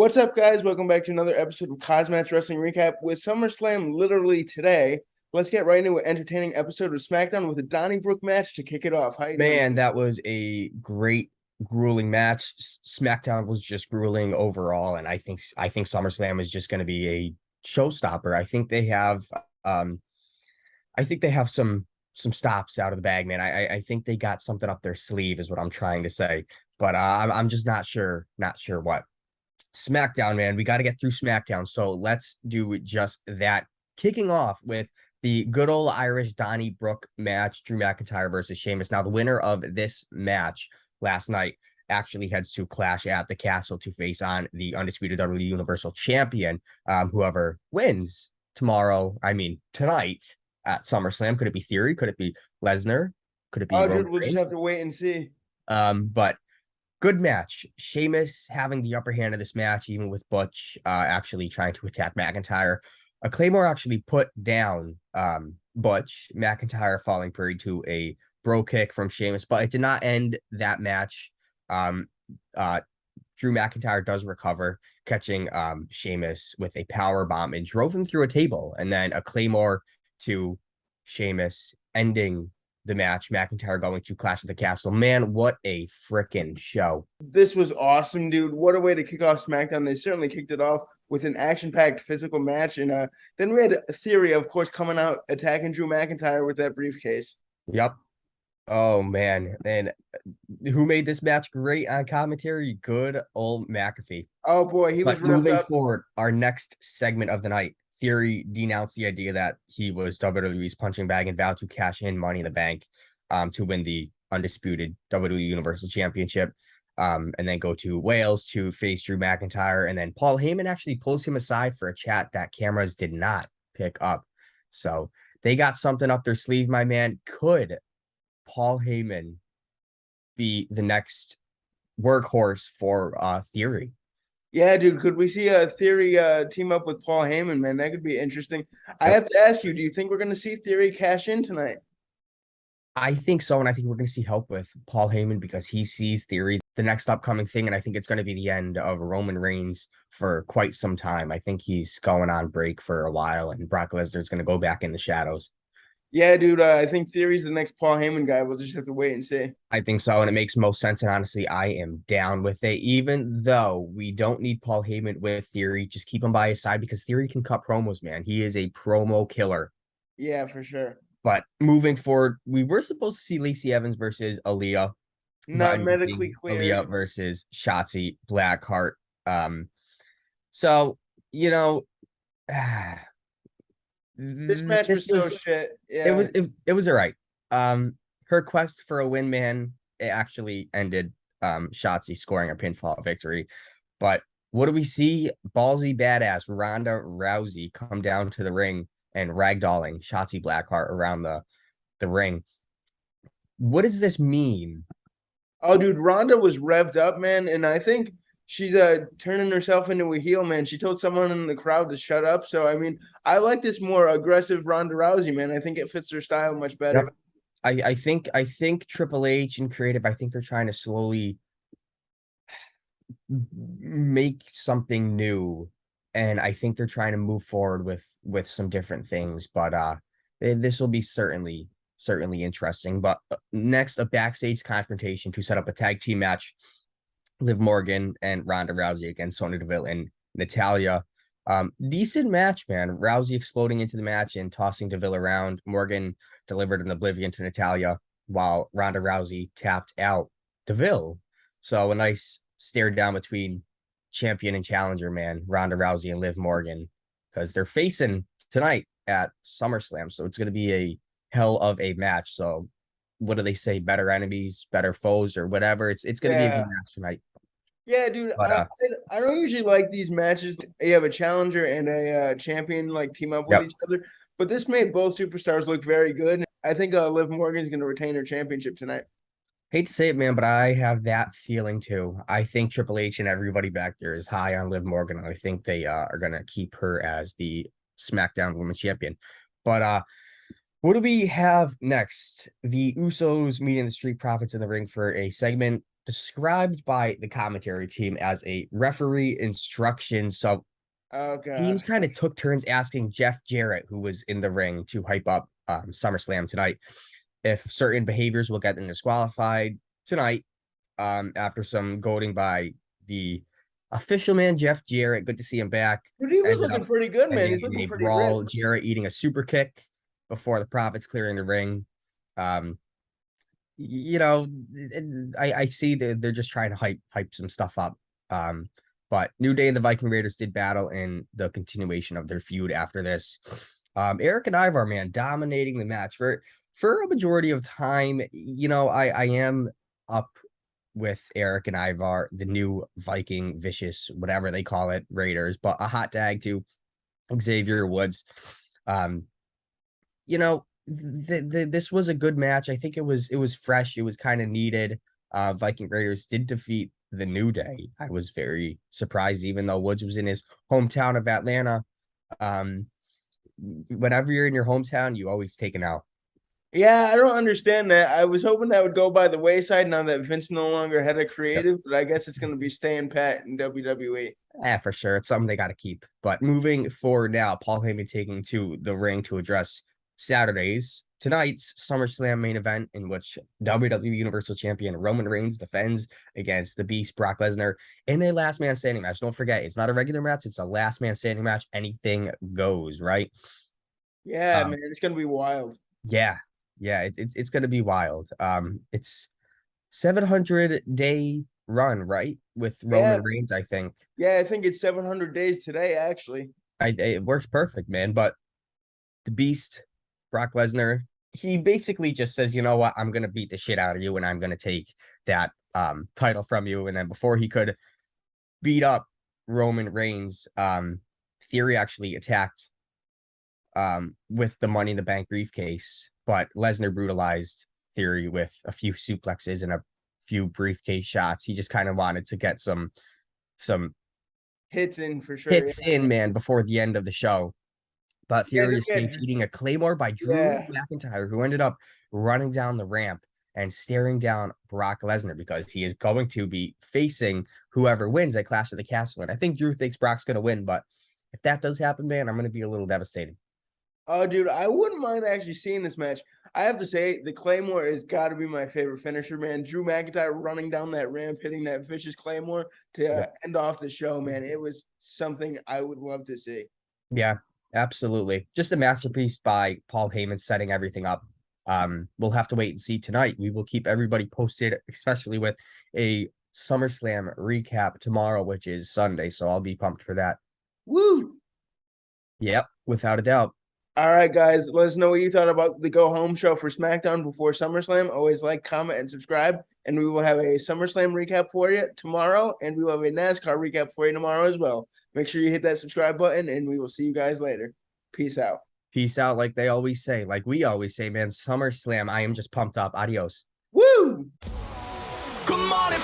What's up, guys? Welcome back to another episode of KozMatt's Wrestling Recap. With SummerSlam literally today, let's get right into an entertaining episode of SmackDown with a Donnybrook match to kick it off. How you doing? Man, that was a great, grueling match. SmackDown was just grueling overall, and I think SummerSlam is just going to be a showstopper. Um I think they have some stops out of the bag, man. I think they got something up their sleeve, is what I'm trying to say. But I'm just not sure what. SmackDown, man. We got to get through SmackDown. So let's do just that. Kicking off with the good old Irish Donnybrook match, Drew McIntyre versus Sheamus. Now, the winner of this match last night actually heads to Clash at the Castle to face on the undisputed WWE Universal Champion. Whoever wins tonight at SummerSlam. Could it be Theory? Could it be Lesnar? Could it be Oh, Roman dude, we'll just Reigns? have to wait and see. But good match. Sheamus having the upper hand of this match, even with Butch actually trying to attack McIntyre. A Claymore actually put down Butch. McIntyre falling prey to a bro kick from Sheamus, but it did not end that match. Um, Drew McIntyre does recover, catching Sheamus with a power bomb and drove him through a table, and then a Claymore to Sheamus, ending the match. McIntyre going to Clash of the Castle. Man, what a freaking show. This was awesome, dude. What a way to kick off SmackDown. They certainly kicked it off with an action-packed physical match. And then we had Theory, of course, coming out, attacking Drew McIntyre with that briefcase. Yep. Oh, man. And who made this match great on commentary? Good old McAfee. Oh, boy, he was But revved moving up. forward, our next segment of the night, Theory denounced the idea that he was WWE's punching bag and vowed to cash in Money in the Bank to win the undisputed WWE Universal Championship, and then go to Wales to face Drew McIntyre. And then Paul Heyman actually pulls him aside for a chat that cameras did not pick up. So they got something up their sleeve, my man. Could Paul Heyman be the next workhorse for Theory? Yeah, dude, could we see a Theory team up with Paul Heyman, man? That could be interesting. I have to ask you, do you think we're going to see Theory cash in tonight? I think so, and I think we're going to see help with Paul Heyman because he sees Theory the next upcoming thing, and I think it's going to be the end of Roman Reigns for quite some time. I think he's going on break for a while, and Brock Lesnar is going to go back in the shadows. Yeah, dude, I think Theory's the next Paul Heyman guy. We'll just have to wait and see. I think so, and it makes most sense, and honestly, I am down with it, even though we don't need Paul Heyman with Theory. Just keep him by his side because Theory can cut promos, man. He is a promo killer. Yeah, for sure. But moving forward, we were supposed to see Lacey Evans versus Aaliyah. Not medically clear. Aaliyah versus Shotzi Blackheart. So, you know, This match was so shit. Yeah. It was all right. Her quest for a win, man, it actually ended Shotzi scoring a pinfall victory. But what do we see? Ballsy badass Ronda Rousey come down to the ring and ragdolling Shotzi Blackheart around the ring. What does this mean? Oh, dude, Ronda was revved up, man, and I think she's turning herself into a heel, man. She told someone in the crowd to shut up. So, I mean, I like this more aggressive Ronda Rousey, man. I think it fits her style much better. Yep. I think Triple H and creative, I think they're trying to slowly make something new, and I think they're trying to move forward with some different things. But this will be certainly interesting. But next, a backstage confrontation to set up a tag team match. Liv Morgan and Ronda Rousey against Sonya Deville and Natalya. Decent match, man. Rousey exploding into the match and tossing Deville around. Morgan delivered an oblivion to Natalya while Ronda Rousey tapped out Deville. So a nice stare down between champion and challenger, man. Ronda Rousey and Liv Morgan, because they're facing tonight at SummerSlam. So it's going to be a hell of a match. So what do they say? Better enemies, better foes, or whatever. It's going to be a good match tonight. Yeah, dude. But, I don't usually like these matches. You have a challenger and a champion like team up with each other, but this made both superstars look very good. I think Liv Morgan is going to retain her championship tonight. Hate to say it, man, but I have that feeling too. I think Triple H and everybody back there is high on Liv Morgan, and I think they are going to keep her as the SmackDown Women's Champion. But what do we have next? The Usos meeting the Street Profits in the ring for a segment described by the commentary team as a referee instruction. So Oh god. teams kind of took turns asking Jeff Jarrett, who was in the ring to hype up SummerSlam tonight, if certain behaviors will get them disqualified tonight. After some goading by the official man, Jeff Jarrett. Good to see him back. But he was Ended looking up pretty good, man. ending He's in looking a pretty brawl. ripped. Jarrett eating a super kick before the Profits clearing the ring. You know, I see that they're just trying to hype some stuff up. But New Day and the Viking Raiders did battle in the continuation of their feud after this. Eric and Ivar, man, dominating the match for a majority of time. You know, I am up with Eric and Ivar, the new Viking vicious, whatever they call it, Raiders, but a hot tag to Xavier Woods. You know, this was a good match. I think it was fresh. It was kind of needed. Viking Raiders did defeat the New Day. I was very surprised, even though Woods was in his hometown of Atlanta. Whenever you're in your hometown, you always take an L. Yeah, I don't understand that. I was hoping that would go by the wayside now that Vince no longer had a creative, but I guess it's going to be staying pat in WWE. Yeah, for sure. It's something they got to keep. But moving forward now, Paul Heyman taking to the ring to address tonight's SummerSlam main event, in which WWE Universal Champion Roman Reigns defends against the Beast Brock Lesnar in a last man standing match. Don't forget, it's not a regular match, it's a last man standing match. Anything goes, right? Yeah, man, it's going to be wild. Yeah, it's going to be wild. It's 700-day run, right? With Roman Reigns, I think. Yeah, I think it's 700 days today, actually. It works perfect, man. But the Beast, Brock Lesnar, he basically just says, you know what, I'm going to beat the shit out of you and I'm going to take that title from you. And then before he could beat up Roman Reigns, Theory actually attacked with the Money in the Bank briefcase, but Lesnar brutalized Theory with a few suplexes and a few briefcase shots. He just kind of wanted to get some hits in for sure. Hits in, man, before the end of the show. But Theory escaped eating a Claymore by Drew McIntyre, who ended up running down the ramp and staring down Brock Lesnar, because he is going to be facing whoever wins at Clash of the Castle. And I think Drew thinks Brock's going to win, but if that does happen, man, I'm going to be a little devastated. Oh, dude, I wouldn't mind actually seeing this match. I have to say, the Claymore has got to be my favorite finisher, man. Drew McIntyre running down that ramp, hitting that vicious Claymore to end off the show, man. It was something I would love to see. Yeah, absolutely. Just a masterpiece by Paul Heyman setting everything up. We'll have to wait and see tonight. We will keep everybody posted, especially with a SummerSlam recap tomorrow, which is Sunday. So I'll be pumped for that. Woo! Yep, without a doubt. All right, guys, let us know what you thought about the Go Home show for SmackDown before SummerSlam. Always like, comment, and subscribe. And we will have a SummerSlam recap for you tomorrow, and we will have a NASCAR recap for you tomorrow as well. Make sure you hit that subscribe button, and we will see you guys later. Peace out. Peace out, like they always say. Like we always say, man, SummerSlam, I am just pumped up. Adios. Woo! Come on and